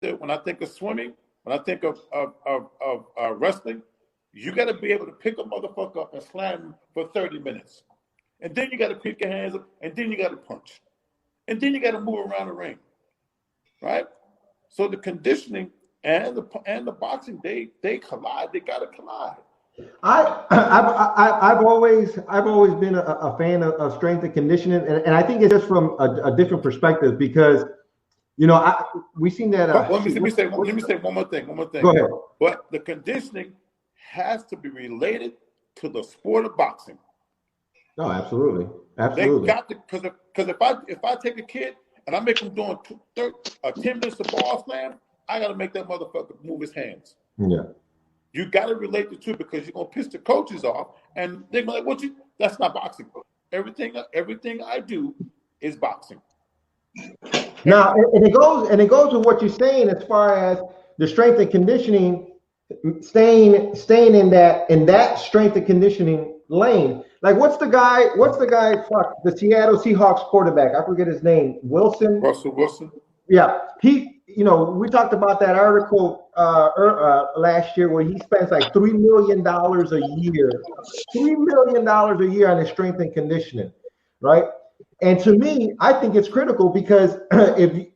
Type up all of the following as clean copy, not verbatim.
when I think of swimming, when I think of wrestling, you got to be able to pick a motherfucker up and slam him for 30 minutes. And then you got to pick your hands up, and then you got to punch. And then you got to move around the ring, right? So the conditioning and the boxing, they collide. They got to collide. I've always been a fan of strength and conditioning, and I think it's just from a different perspective because, you know, we've seen that. Let me say one more thing. Go ahead. But the conditioning has to be related to the sport of boxing. No, absolutely. They got to, because if I take a kid and I make him doing 10 minutes of ball slam, I got to make that motherfucker move his hands. Yeah. You got to relate the two because you're gonna piss the coaches off, and they're gonna like, that's not boxing. Everything I do is boxing. Now, and it goes with what you're saying as far as the strength and conditioning, staying in that strength and conditioning lane. Like, what's the guy? The Seattle Seahawks quarterback. I forget his name. Russell Wilson. Yeah, you know, we talked about that article last year where he spends like $3 million a year. $3 million a year on his strength and conditioning, right? And to me, I think it's critical because if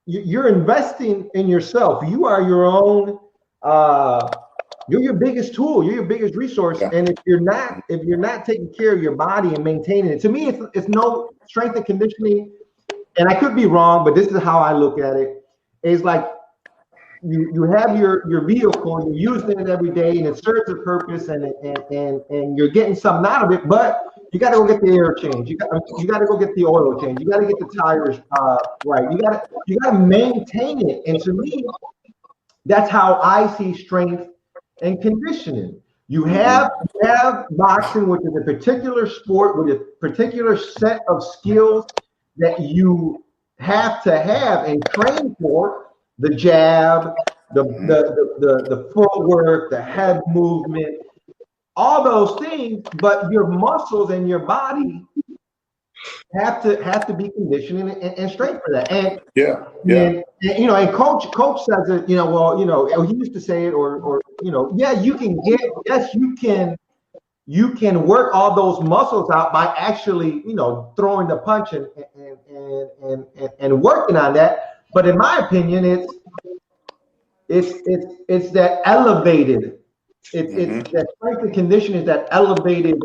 you're investing in yourself, you are your own. You're your biggest tool. You're your biggest resource. Yeah. And if you're not taking care of your body and maintaining it, to me, it's no strength and conditioning. And I could be wrong, but this is how I look at it. It's like you have your vehicle, you're using it every day, and it serves a purpose, and you're getting something out of it. But you got to go get the air change. You got to go get the oil change. You got to get the tires right. You got to maintain it. And to me, that's how I see strength and conditioning. You have boxing, which is a particular sport with a particular set of skills that you have to have and train for: the jab, the footwork, the head movement, all those things. But your muscles and your body have to be conditioned and straight for that. And And you know, and coach says it. You know, well, you know, he used to say it, or you know, you can work all those muscles out by actually, you know, throwing the punch and working on that. But in my opinion, it's that elevated. It's that strength and conditioning is that elevated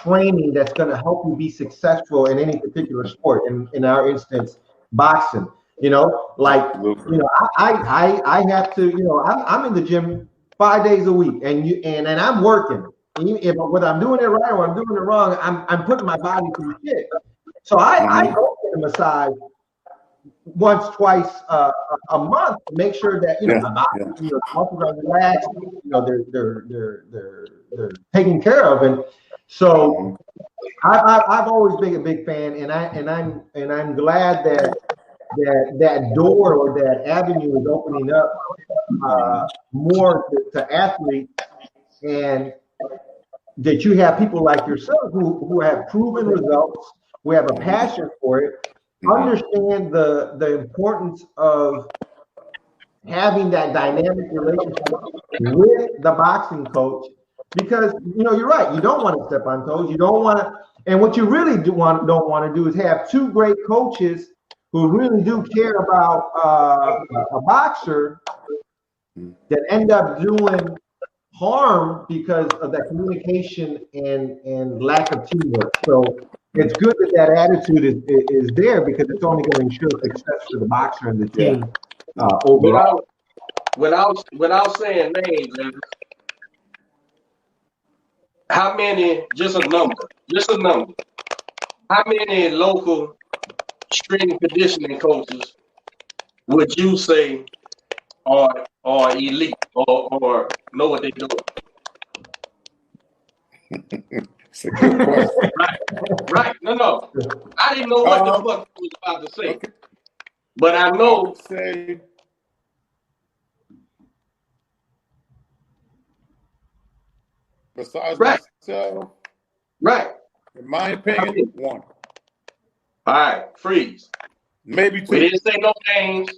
training that's going to help you be successful in any particular sport. In our instance, boxing. You know, like, you know, I have to, you know, I'm in the gym 5 days a week, and I'm working. Whether I'm doing it right or I'm doing it wrong, I'm putting my body through shit. So I go get a massage once, twice a month to make sure that, you know, my body, you know, muscles are relaxed, you know, they're taken care of. And so I've always been a big fan, and I'm glad that door or that avenue is opening up more to athletes, and that you have people like yourself who have proven results, who have a passion for it, understand the importance of having that dynamic relationship with the boxing coach, because, you know, you're right, you don't want to step on toes, you don't want to, and what you really don't want to do is have two great coaches who really do care about a boxer that end up doing harm because of that communication and lack of teamwork. So it's good that attitude is there, because it's only going to ensure success for the boxer and the team overall. Without saying names, how many? Just a number. How many local strength and conditioning coaches would you say are elite or know what they're doing? It's a good question. Right. No. I didn't know what the fuck I was about to say. Okay. But I know. I would say besides myself, right. In my opinion, one. All right, freeze. Maybe two. We didn't say no names.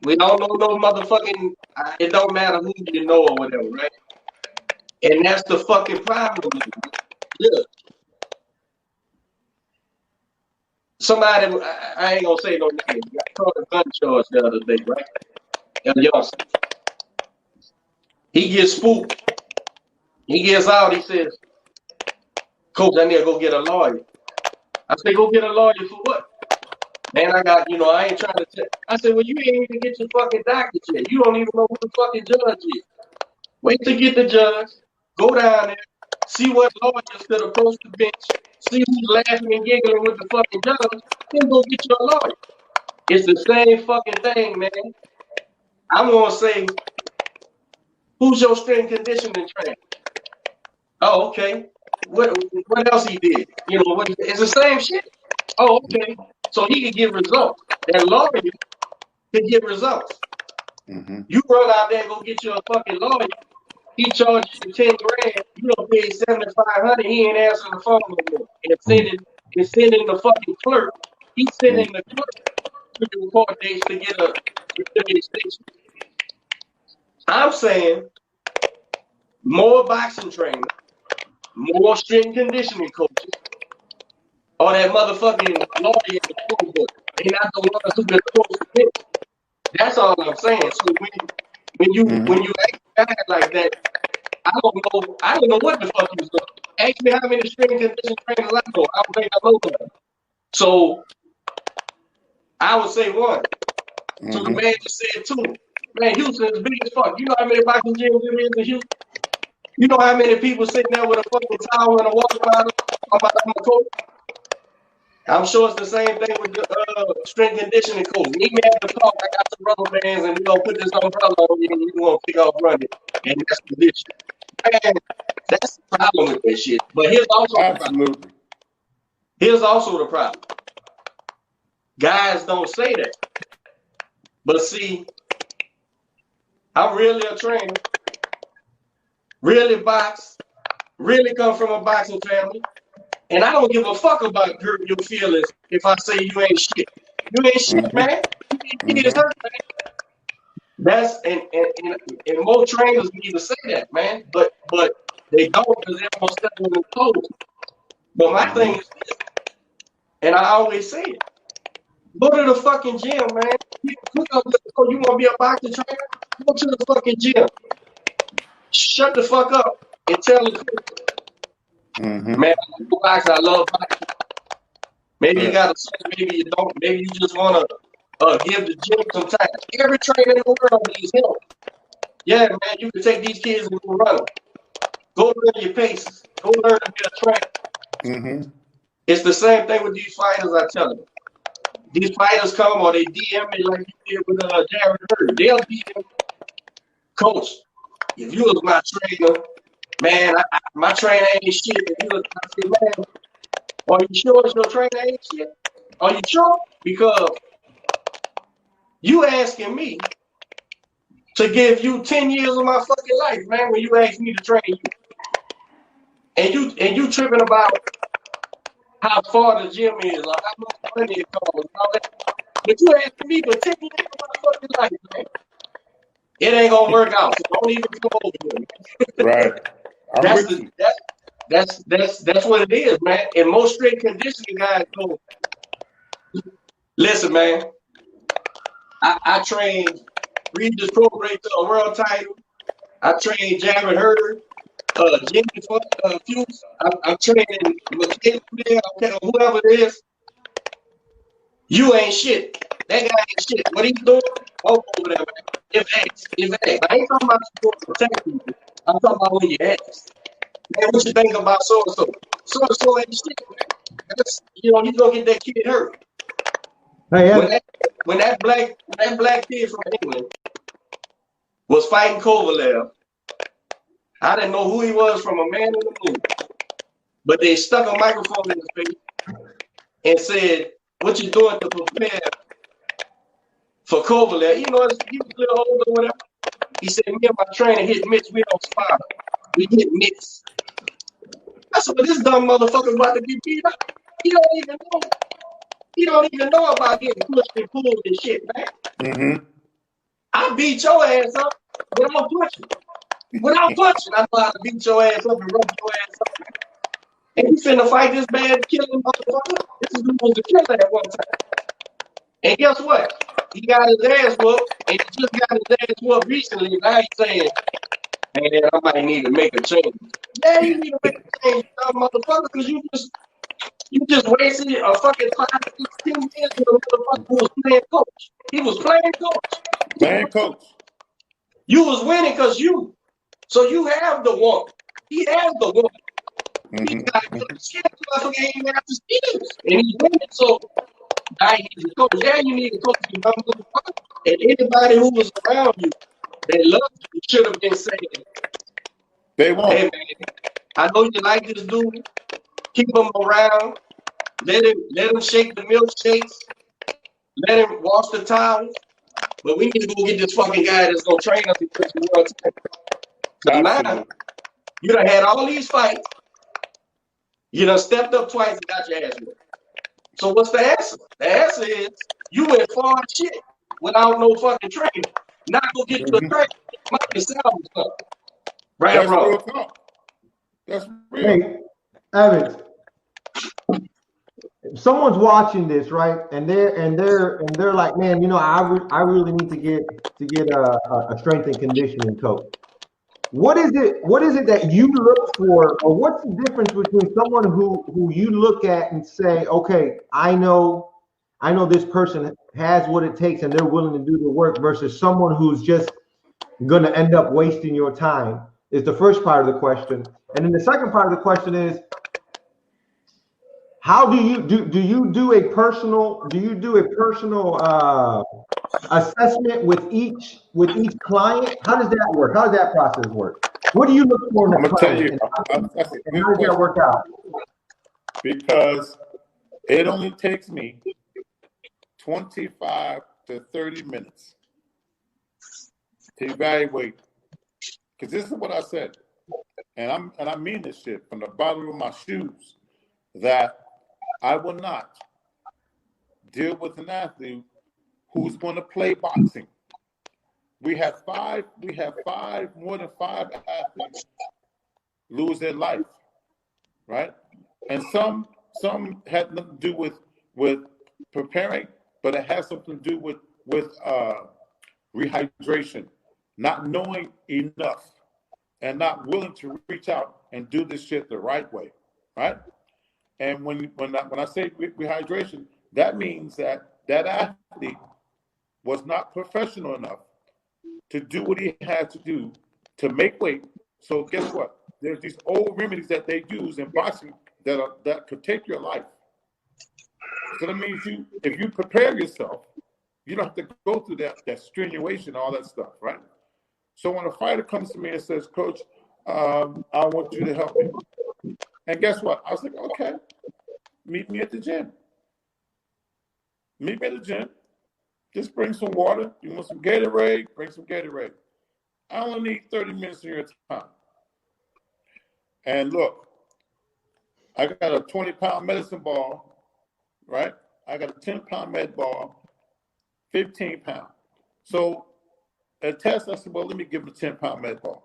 We all know no motherfucking. It don't matter who you know or whatever, right? And that's the fucking problem. Yeah. Somebody, I ain't gonna say no name. I caught a gun charge the other day, right? And Youngster. He gets spooked. He gets out. He says, "Coach, I need to go get a lawyer." I say, "Go get a lawyer for what?" Man, I got, I ain't trying to tell. I said, "Well, you ain't even get your fucking doctor yet. You don't even know who the fucking judge is. Wait to get the judge. Go down there. See what lawyers could approach the bench. See who's laughing and giggling with the fucking judge. Then go get your lawyer." It's the same fucking thing, man. I'm gonna say, who's your strength conditioning trainer? Oh, okay. What else he did? It's the same shit. Oh, okay. So he can get results. That lawyer can get results. Mm-hmm. You run out there and go get you a fucking lawyer. He charges you 10 grand. You don't pay 7,500. He ain't answering the phone no more. And sending the fucking clerk. He's sending the clerk to the court dates to get a extension. I'm saying more boxing trainers, more strength conditioning coaches, or that motherfucking lawyer in the phone book. They not the ones who can approach the bench. That's all I'm saying. So when you act bad like that, I don't know what the fuck he's doing. Ask me how many strength conditioning trainers I know. I don't think I know them. So I would say one. So the man just said two. Man, Houston is big as fuck. You know how many boxing gyms there is in Houston? You know how many people sitting there with a fucking towel and a water bottle about the coach? I'm sure it's the same thing with the strength conditioning coach. Meet me at the park. I got some rubber bands, and we're going to put this umbrella on you, and you're going to pick off running. And that's the issue. Man, that's the problem with this shit. But here's also the problem. Here's also the problem. Guys don't say that. But see, I'm really a trainer, really box, really come from a boxing family. And I don't give a fuck about hurting your feelings if I say you ain't shit. You ain't shit, man. You ain't hurt, man. That's and more trainers need to say that, man. But they don't because they're gonna step on their toes. But my thing is this, and I always say it. Go to the fucking gym, man. You want to be a boxing trainer? Go to the fucking gym. Shut the fuck up and tell the coach. Man, I love boxing. Maybe you got a maybe you don't. Maybe you just want to give the gym some time. Every trainer in the world needs help. Yeah, man, you can take these kids and go run them. Go learn your paces. Go learn to be a trainer. It's the same thing with these fighters, I tell them. These fighters come or they DM me like you did with Jared Hurd. They'll DM Coach, if you was my trainer, man, my trainer ain't shit. If you was, I said, man, are you sure your trainer ain't shit? Are you sure? Because you asking me to give you 10 years of my fucking life, man, when you ask me to train you. And you tripping about how far the gym is, or how much money it costs, and all that. But you asking me for 10 years of my fucking life, man. It ain't gonna work out. So don't even come over here. Right. That's what it is, man. And most straight conditioning guys go, listen, man. I trained Regis Prograde to a world title. I trained Jared Hurd, Jimmy Fuse. I'm training McKinney, whoever it is. You ain't shit. That guy ain't shit. What he doing? Over there, man. If X. I ain't talking about you protect people. I'm talking about when you ask. Man, what you think about so-and-so? So-and-so ain't shit, man. That's, you gonna get that kid hurt. When that black kid from England was fighting Kovalev, I didn't know who he was from a man in the moon. But they stuck a microphone in his face and said, what you doing to prepare for Kovalev? You know, he was a little older or whatever. He said, me and my trainer hit Mitch. We don't spar. We hit Mitch. I said, well, this dumb motherfucker about to get beat up. He don't even know. He don't even know about getting pushed and pulled and shit, man. I beat your ass up without punching. Without punching, I know how to beat your ass up and rub your ass up. And you finna fight this bad killing motherfucker? This dude was a killer at one time. And guess what? He got his ass whooped, and he just got his ass whooped recently. Now he's saying, man, I might need to make a change. Yeah, you need to make a change, motherfucker, because you just wasted a fucking 5, 6, 10 years with a motherfucker who was playing coach. He was playing coach. Playing coach. You was winning because you. So you have the one. He has the one. He got the skill game after skills. And he's winning. So now he's a coach. Yeah, you need a coach. You know, and anybody who was around you that loved you should have been saying, they won't. Hey man, I know you like this dude. Keep him around. Let him shake the milkshakes. Let him wash the towels. But we need to go get this fucking guy that's gonna train us to push the world. So now you done had all these fights. You done stepped up twice and got your ass whipped. So what's the answer? The answer is you went far as shit without no fucking training. Now go get you a trainer. Might be sound stuff. Right or wrong? That's real. Hey, Evans, if someone's watching this, right, and they're like, man, you know, I really need to get a strength and conditioning coach. What is it that you look for, or what's the difference between someone who you look at and say, okay, I know this person has what it takes and they're willing to do the work, versus someone who's just going to end up wasting your time? Is the first part of the question. And then the second part of the question is, how do you do a personal assessment with each client? How does that work? How does that process work? What do you look for in a client? And how does that work out? Because it only takes me 25 to 30 minutes to evaluate. Because this is what I said, and I mean this shit from the bottom of my shoes, that I will not deal with an athlete who's going to play boxing. We have more than five athletes lose their life, right? And some had nothing to do with preparing, but it has something to do with rehydration, not knowing enough, and not willing to reach out and do this shit the right way, right? And when I say rehydration, that means that athlete was not professional enough to do what he had to do to make weight. So guess what? There's these old remedies that they use in boxing that could take your life. So that means if you prepare yourself, you don't have to go through that strenuation, all that stuff, right? So when a fighter comes to me and says, Coach, I want you to help me. And guess what? I was like, okay, meet me at the gym. Meet me at the gym. Just bring some water. You want some Gatorade? Bring some Gatorade. I only need 30 minutes of your time. And look, I got a 20-pound medicine ball, right? I got a 10-pound med ball, 15 pounds. So at test, I said, well, let me give him a 10-pound med ball.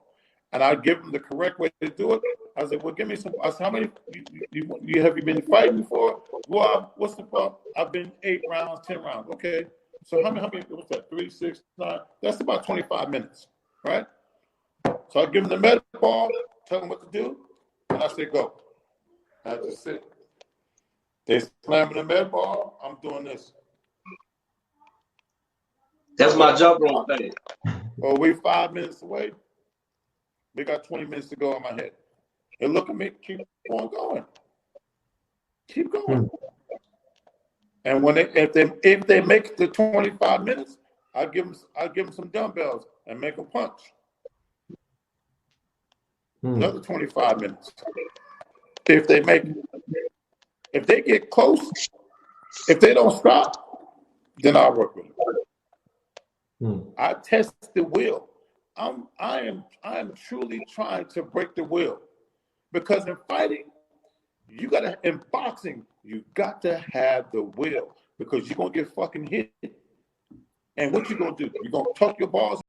And I give him the correct way to do it. I said, well, give me some. I said, how many have you been fighting before? Well, what's the problem? I've been 8 rounds, 10 rounds. Okay. So how many, what's that, 3, 6, 9? That's about 25 minutes, right? So I give him the med ball, tell him what to do, and I say, go. I just sit. They slamming the med ball, I'm doing this. That's my jump rope thing. Well, we 5 minutes away. We got 20 minutes to go on my head. And look at me, keep on going. Keep going. And when if they make it to 25 minutes, I give them some dumbbells and make them punch. Another 25 minutes. If they make it. If they get close, if they don't stop, then I'll work with them. I test the will. I am truly trying to break the will, because in fighting, in boxing, you got to have the will, because you're gonna get fucking hit. And what you gonna do? You gonna tuck your balls